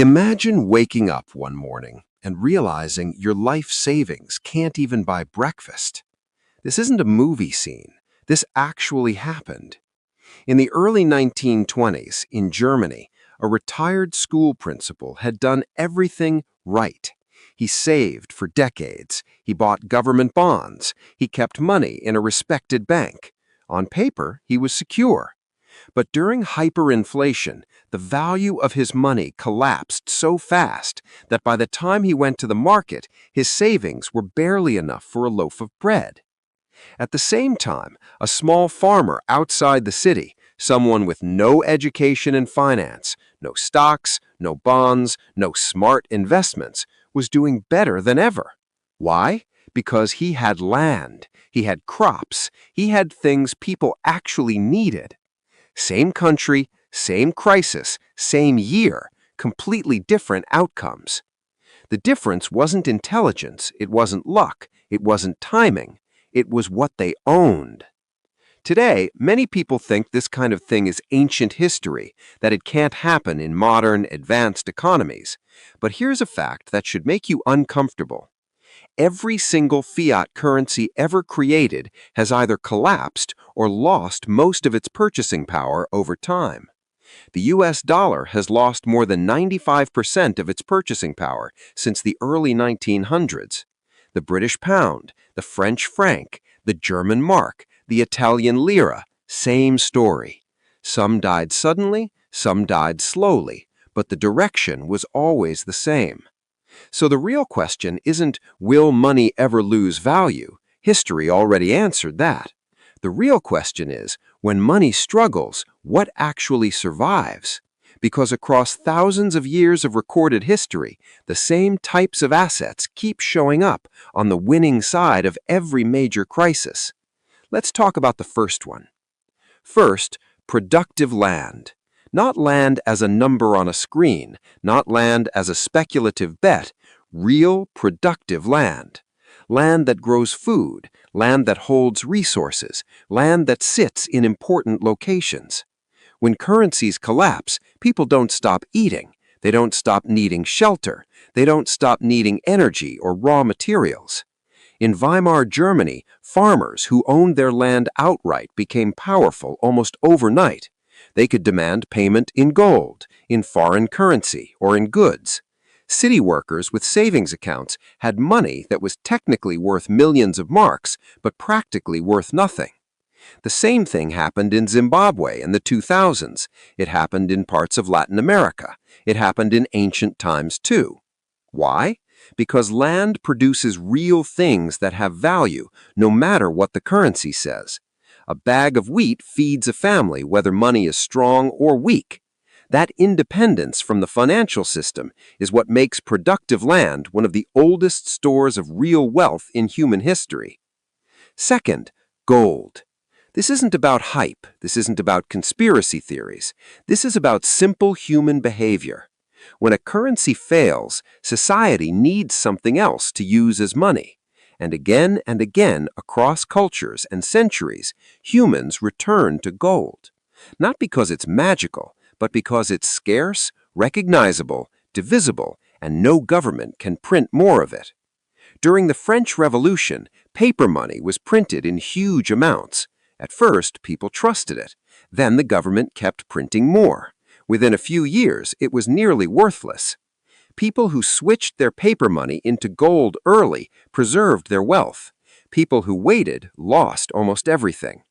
Imagine waking up one morning and realizing your life savings can't even buy breakfast. This isn't a movie scene. This actually happened. In the early 1920s, in Germany, a retired school principal had done everything right. He saved for decades. He bought government bonds. He kept money in a respected bank. On paper, he was secure. But during hyperinflation, the value of his money collapsed so fast that by the time he went to the market, his savings were barely enough for a loaf of bread. At the same time, a small farmer outside the city, someone with no education in finance, no stocks, no bonds, no smart investments, was doing better than ever. Why? Because he had land, he had crops, he had things people actually needed. Same country, same crisis, same year, completely different outcomes. The difference wasn't intelligence, it wasn't luck, it wasn't timing, it was what they owned. Today, many people think this kind of thing is ancient history, that it can't happen in modern, advanced economies. But here's a fact that should make you uncomfortable. Every single fiat currency ever created has either collapsed or lost most of its purchasing power over time. The US dollar has lost more than 95% of its purchasing power since the early 1900s. The British pound, the French franc, the German mark, the Italian lira, same story. Some died suddenly, some died slowly, but the direction was always the same. So the real question isn't, will money ever lose value? History already answered that. The real question is, when money struggles, what actually survives? Because across thousands of years of recorded history, the same types of assets keep showing up on the winning side of every major crisis. Let's talk about the first one. First, productive land. Not land as a number on a screen, not land as a speculative bet, real productive land. Land that grows food, land that holds resources, land that sits in important locations. When currencies collapse, people don't stop eating, they don't stop needing shelter, they don't stop needing energy or raw materials. In Weimar Germany, farmers who owned their land outright became powerful almost overnight. They could demand payment in gold, in foreign currency, or in goods. City workers with savings accounts had money that was technically worth millions of marks, but practically worth nothing. The same thing happened in Zimbabwe in the 2000s. It happened in parts of Latin America. It happened in ancient times too. Why? Because land produces real things that have value, no matter what the currency says. A bag of wheat feeds a family whether money is strong or weak. That independence from the financial system is what makes productive land one of the oldest stores of real wealth in human history. Second, gold. This isn't about hype. This isn't about conspiracy theories. This is about simple human behavior. When a currency fails, society needs something else to use as money. And again, across cultures and centuries, humans return to gold. Not because it's magical, but because it's scarce, recognizable, divisible, and no government can print more of it. During the French Revolution, paper money was printed in huge amounts. At first, people trusted it. Then the government kept printing more. Within a few years, it was nearly worthless. People who switched their paper money into gold early preserved their wealth. People who waited lost almost everything.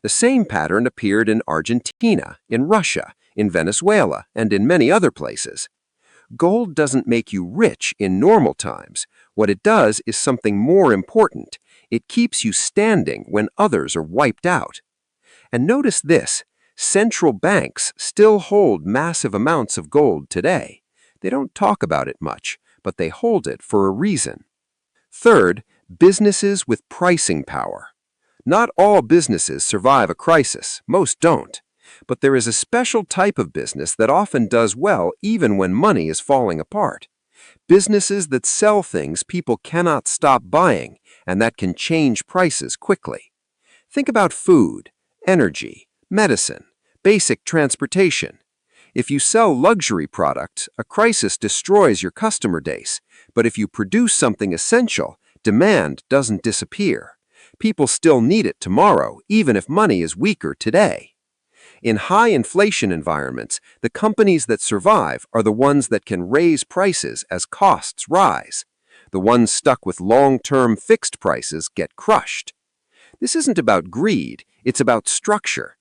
The same pattern appeared in Argentina, in Russia, in Venezuela, and in many other places. Gold doesn't make you rich in normal times. What it does is something more important. It keeps you standing when others are wiped out. And notice this, central banks still hold massive amounts of gold today. They don't talk about it much, but they hold it for a reason. Third, businesses with pricing power. Not all businesses survive a crisis, most don't. But there is a special type of business that often does well even when money is falling apart. Businesses that sell things people cannot stop buying and that can change prices quickly. Think about food, energy, medicine, basic transportation. If you sell luxury products, a crisis destroys your customer base. But if you produce something essential, demand doesn't disappear. People still need it tomorrow, even if money is weaker today. In high inflation environments, the companies that survive are the ones that can raise prices as costs rise. The ones stuck with long-term fixed prices get crushed. This isn't about greed, it's about structure.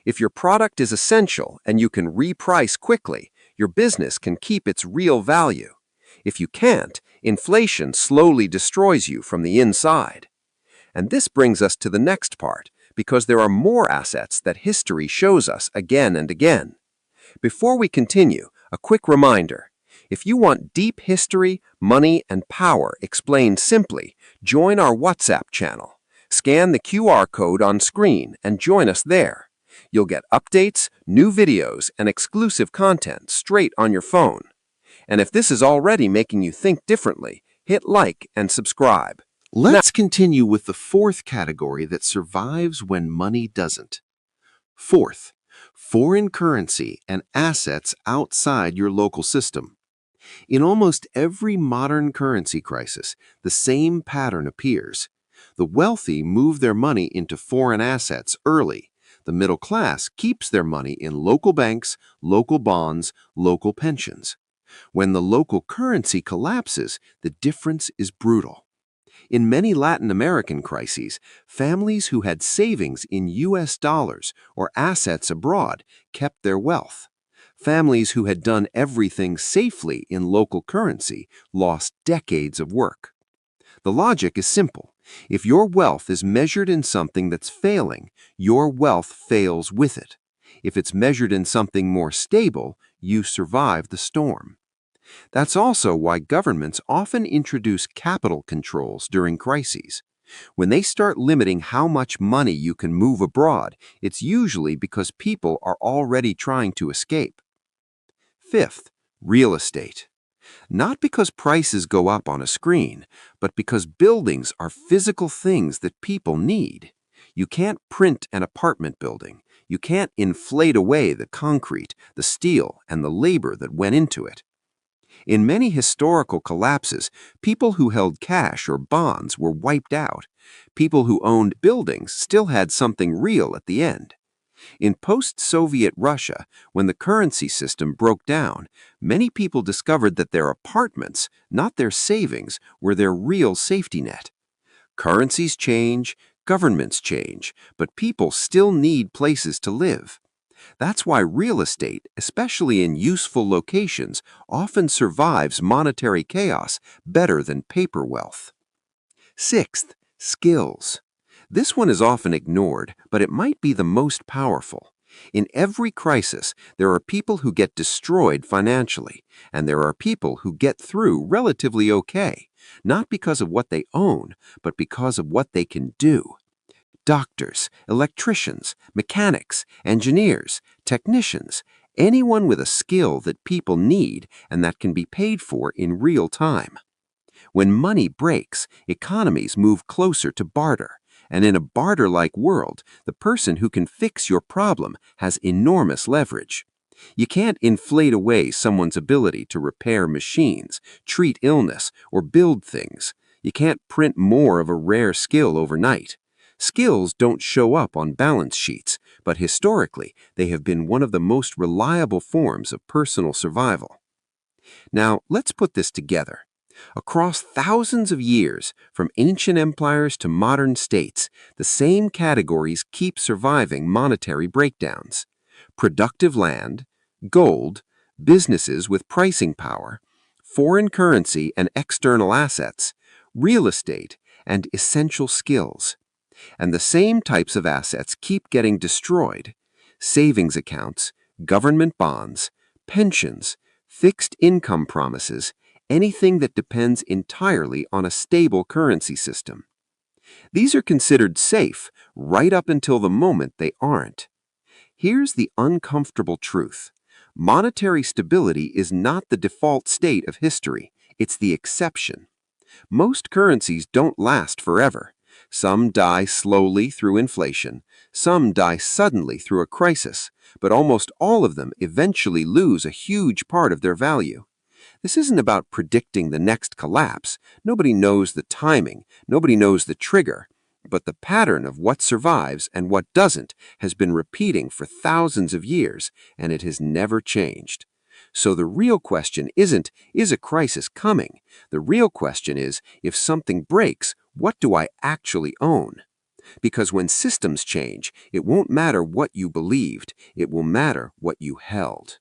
If your product is essential and you can reprice quickly, your business can keep its real value. If you can't, inflation slowly destroys you from the inside. And this brings us to the next part, because there are more assets that history shows us again and again. Before we continue, a quick reminder. If you want deep history, money, and power explained simply, join our WhatsApp channel. Scan the QR code on screen and join us there. You'll get updates, new videos, and exclusive content straight on your phone. And if this is already making you think differently, hit like and subscribe. Let's continue with the fourth category that survives when money doesn't. Fourth, foreign currency and assets outside your local system. In almost every modern currency crisis, the same pattern appears. The wealthy move their money into foreign assets early. The middle class keeps their money in local banks, local bonds, local pensions. When the local currency collapses, the difference is brutal. In many Latin American crises, families who had savings in US dollars or assets abroad kept their wealth. Families who had done everything safely in local currency lost decades of work. The logic is simple. If your wealth is measured in something that's failing, your wealth fails with it. If it's measured in something more stable, you survive the storm. That's also why governments often introduce capital controls during crises. When they start limiting how much money you can move abroad, it's usually because people are already trying to escape. Fifth, real estate. Not because prices go up on a screen, but because buildings are physical things that people need. You can't print an apartment building. You can't inflate away the concrete, the steel, and the labor that went into it. In many historical collapses, people who held cash or bonds were wiped out. People who owned buildings still had something real at the end. In post-Soviet Russia, when the currency system broke down, many people discovered that their apartments, not their savings, were their real safety net. Currencies change, governments change, but people still need places to live. That's why real estate, especially in useful locations, often survives monetary chaos better than paper wealth. Sixth, skills. This one is often ignored, but it might be the most powerful. In every crisis, there are people who get destroyed financially, and there are people who get through relatively okay, not because of what they own, but because of what they can do. Doctors, electricians, mechanics, engineers, technicians, anyone with a skill that people need and that can be paid for in real time. When money breaks, economies move closer to barter, and in a barter-like world, the person who can fix your problem has enormous leverage. You can't inflate away someone's ability to repair machines, treat illness, or build things. You can't print more of a rare skill overnight. Skills don't show up on balance sheets, but historically, they have been one of the most reliable forms of personal survival. Now, let's put this together. Across thousands of years, from ancient empires to modern states, the same categories keep surviving monetary breakdowns. Productive land, gold, businesses with pricing power, foreign currency and external assets, real estate, and essential skills. And the same types of assets keep getting destroyed. Savings accounts, government bonds, pensions, fixed income promises, anything that depends entirely on a stable currency system. These are considered safe right up until the moment they aren't. Here's the uncomfortable truth. Monetary stability is not the default state of history, it's the exception. Most currencies don't last forever. Some die slowly through inflation, some die suddenly through a crisis, but almost all of them eventually lose a huge part of their value. This isn't about predicting the next collapse. Nobody knows the timing, nobody knows the trigger. But the pattern of what survives and what doesn't has been repeating for thousands of years, and it has never changed. So the real question isn't, is a crisis coming? The real question is, if something breaks, what do I actually own? Because when systems change, it won't matter what you believed, it will matter what you held.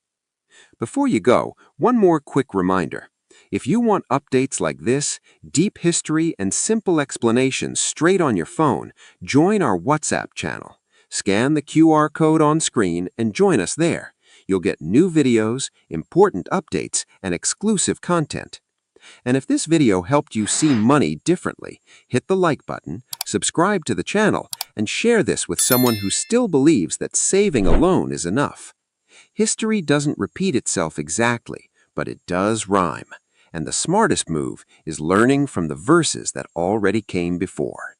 Before you go, one more quick reminder. If you want updates like this, deep history and simple explanations straight on your phone, join our WhatsApp channel. Scan the QR code on screen and join us there. You'll get new videos, important updates, and exclusive content. And if this video helped you see money differently, hit the like button, subscribe to the channel, and share this with someone who still believes that saving alone is enough. History doesn't repeat itself exactly, but it does rhyme. And the smartest move is learning from the verses that already came before.